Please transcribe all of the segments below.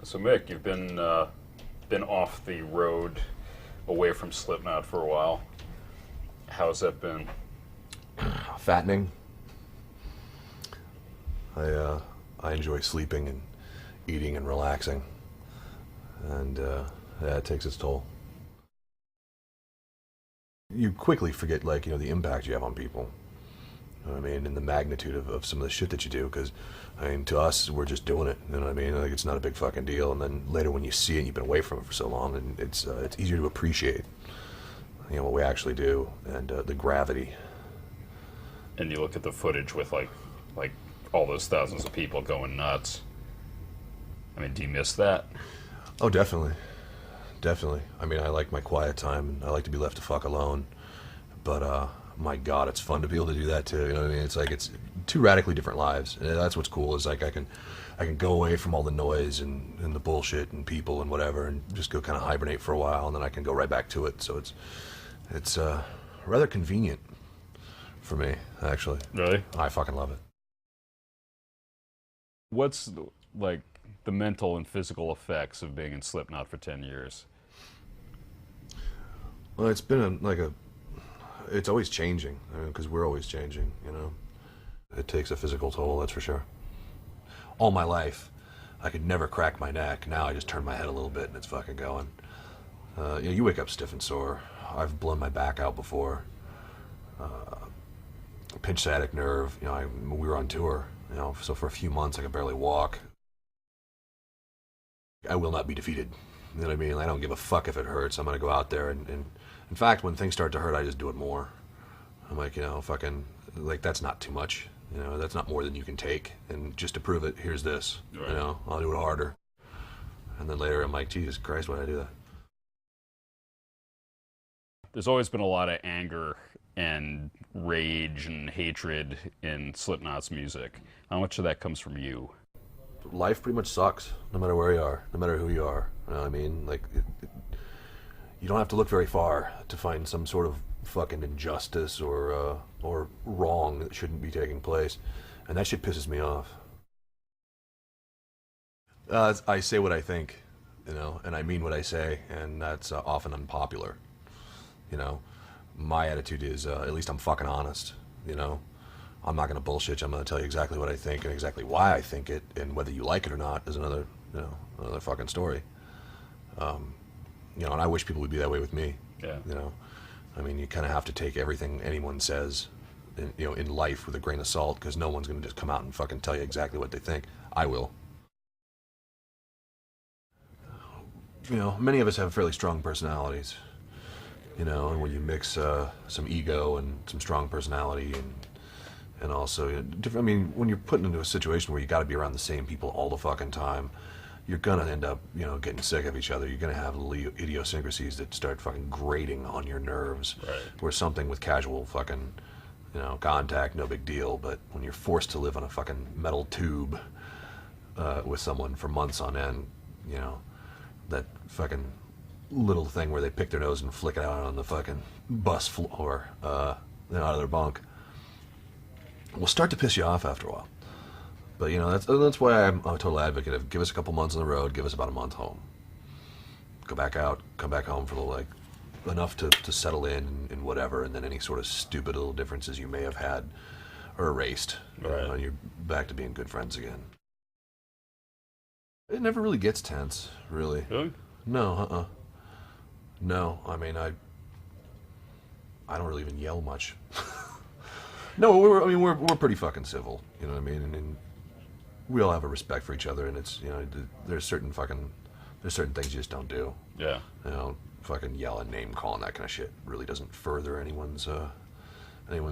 So Mick, you've been off the road, away from Slipknot for a while. How's that been? Fattening. I enjoy sleeping and eating and relaxing, and yeah, it takes its toll. You quickly forget, like, the impact you have on people. You know what I mean, and the magnitude of some of the shit that you do. Because, I mean, to us, we're just doing it. You know what I mean? Like, it's not a big fucking deal. And then later, when you see it, you've been away from it for so long, and it's easier to appreciate, what we actually do and the gravity. And you look at the footage with like all those thousands of people going nuts. I mean, do you miss that? Oh, definitely. Definitely. I mean, I like my quiet time, and I like to be left to fuck alone. But, my God, it's fun to be able to do that, too. You know what I mean? It's like, it's two radically different lives. And that's what's cool, is like I can go away from all the noise and the bullshit and people and whatever, and just go kind of hibernate for a while, and then I can go right back to it. So it's rather convenient for me, actually. Really? I fucking love it. What's like the mental and physical effects of being in Slipknot for 10 years? Well, it's been it's always changing, because we're always changing, It takes a physical toll, that's for sure. All my life, I could never crack my neck. Now I just turn my head a little bit and it's fucking going. You wake up stiff and sore. I've blown my back out before. Pinched sciatic nerve. We were on tour, so for a few months I could barely walk. I will not be defeated. You know what I mean? I don't give a fuck if it hurts. I'm going to go out there and in fact, when things start to hurt, I just do it more. I'm like, fucking, like, that's not too much. That's not more than you can take. And just to prove it, here's this. Right. I'll do it harder. And then later I'm like, Jesus Christ, why'd I do that? There's always been a lot of anger and rage and hatred in Slipknot's music. How much of that comes from you? Life pretty much sucks, no matter where you are, no matter who you are. You know what I mean? Like, you don't have to look very far to find some sort of fucking injustice or wrong that shouldn't be taking place. And that shit pisses me off. I say what I think, and I mean what I say, and that's often unpopular. My attitude is, at least I'm fucking honest, I'm not going to bullshit you. I'm going to tell you exactly what I think and exactly why I think it, and whether you like it or not is another fucking story. And I wish people would be that way with me. Yeah. I mean, you kind of have to take everything anyone says, in life with a grain of salt, because no one's going to just come out and fucking tell you exactly what they think. I will. Many of us have fairly strong personalities, and when you mix some ego and some strong personality and also, when you're put into a situation where you got to be around the same people all the fucking time, you're gonna end up, getting sick of each other. You're gonna have little idiosyncrasies that start fucking grating on your nerves. Right. Where something with casual fucking, contact, no big deal. But when you're forced to live on a fucking metal tube with someone for months on end, that fucking little thing where they pick their nose and flick it out on the fucking bus floor, out of their bunk, will start to piss you off after a while. But, that's why I'm a total advocate of give us a couple months on the road, give us about a month home. Go back out, come back home for enough to settle in and whatever, and then any sort of stupid little differences you may have had are erased. Right. You're back to being good friends again. It never really gets tense, really. Really? No, No, I mean, I don't really even yell much. No, we're pretty fucking civil, you know what I mean? And we all have a respect for each other, and it's, there's certain things you just don't do. Yeah. Fucking yell and name call and that kind of shit really doesn't further anyone's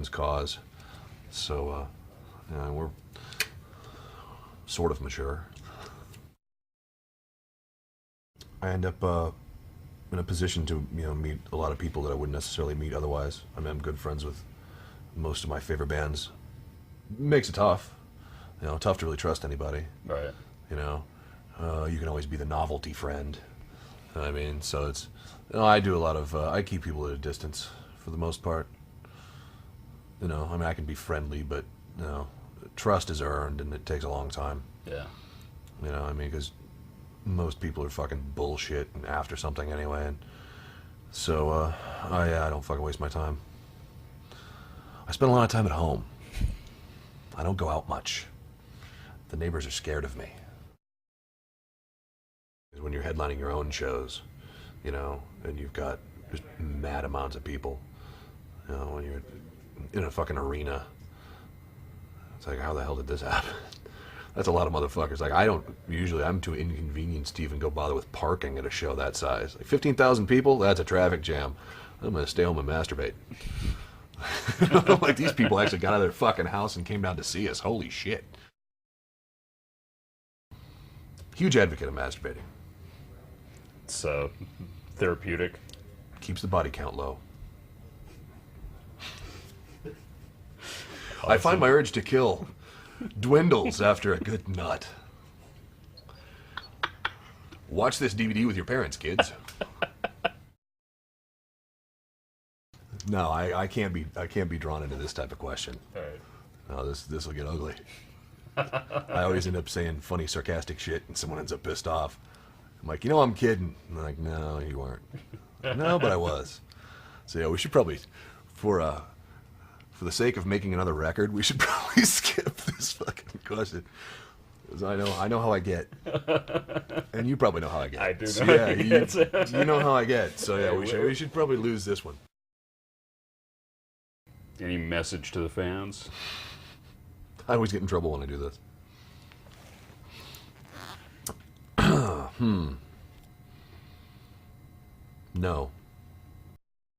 cause. So, we're sort of mature. I end up in a position to, meet a lot of people that I wouldn't necessarily meet otherwise. I mean, I'm good friends with most of my favorite bands. Makes it tough. Tough to really trust anybody. Right. You can always be the novelty friend. I mean, so it's, I do a lot of, I keep people at a distance for the most part. I can be friendly, but, trust is earned and it takes a long time. Yeah. Because most people are fucking bullshit and after something anyway. And so, I don't fucking waste my time. I spend a lot of time at home. I don't go out much. The neighbors are scared of me. When you're headlining your own shows, you know, and you've got just mad amounts of people, you know, when you're in a fucking arena, it's like, how the hell did this happen? That's a lot of motherfuckers. Like, I'm too inconvenienced to even go bother with parking at a show that size. Like, 15,000 people? That's a traffic jam. I'm going to stay home and masturbate. Like, these people actually got out of their fucking house and came down to see us. Holy shit. Huge advocate of masturbating. It's therapeutic. Keeps the body count low. I find my urge to kill dwindles after a good nut. Watch this DVD with your parents, kids. No, I can't be drawn into this type of question. All right. No, this will get ugly. I always end up saying funny, sarcastic shit, and someone ends up pissed off. I'm like, I'm kidding. And they're like, no, you weren't. No, but I was. So yeah, we should probably, for the sake of making another record, we should probably skip this fucking question. Because I know how I get, and you probably know how I get. I do know. So, yeah, you know how I get. So yeah, we should probably lose this one. Any message to the fans? I always get in trouble when I do this. No.